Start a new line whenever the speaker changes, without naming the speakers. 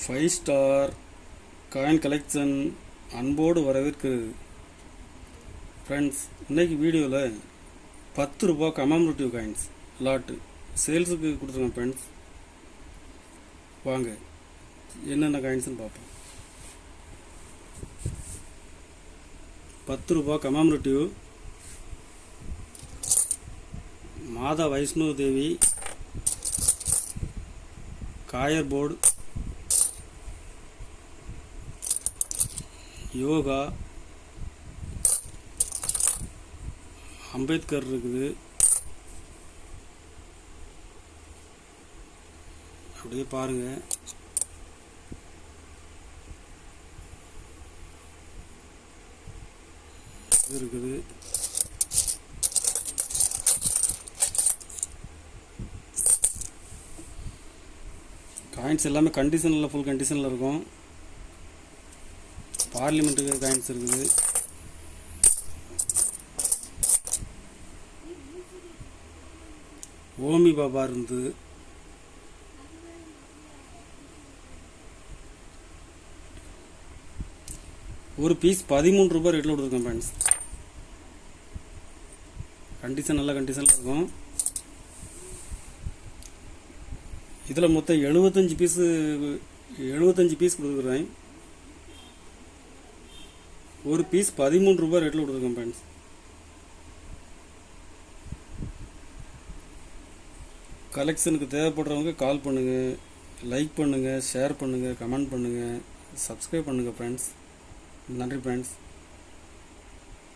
5 star coin collection அன்போடு வரவேற்கிறது. Friends, இன்றைக்கி வீடியோவில் 10 ரூபா கமெமரேட்டிவ் காயின்ஸ் லாட்டு சேல்ஸுக்கு கொடுத்துருக்கேன். ஃப்ரெண்ட்ஸ், வாங்க என்னென்ன காயின்ஸ்னு பார்ப்போம். 10 ரூபா கமெமரேட்டிவ் மாதா வைஷ்ணோ தேவி காயர் போர்டு, யோகா, அம்பேத்கர் இருக்குது. அப்படியே பாருங்க. இது இருக்குது. காயின்ஸ் எல்லாமே கண்டிஷனில் ஃபுல் கண்டிஷனில் இருக்கும். பார்லிமெண்ட்டுக்கு காயின்ஸ் இருக்குது. ஓமி பாபா இருந்தது. ஒரு பீஸ் 13 ரூபாய் ரேட்டில் கொடுத்துருக்கேன். ஃப்ரெண்ட்ஸ், கண்டிஷன் நல்ல கண்டிஷனில் இருக்கும். இதில் மொத்தம் 75 பீஸ் கொடுத்துருக்குறேன். ஒரு பீஸ் 13 ரூபாய் ரேட்டில் கொடுத்துருக்கேன். ஃப்ரெண்ட்ஸ், கலெக்ஷனுக்கு தேவைப்படுறவங்க கால் பண்ணுங்கள், லைக் பண்ணுங்கள், ஷேர் பண்ணுங்கள், கமெண்ட் பண்ணுங்கள், சப்ஸ்கிரைப் பண்ணுங்கள். ஃப்ரெண்ட்ஸ், நன்றி ஃப்ரெண்ட்ஸ்.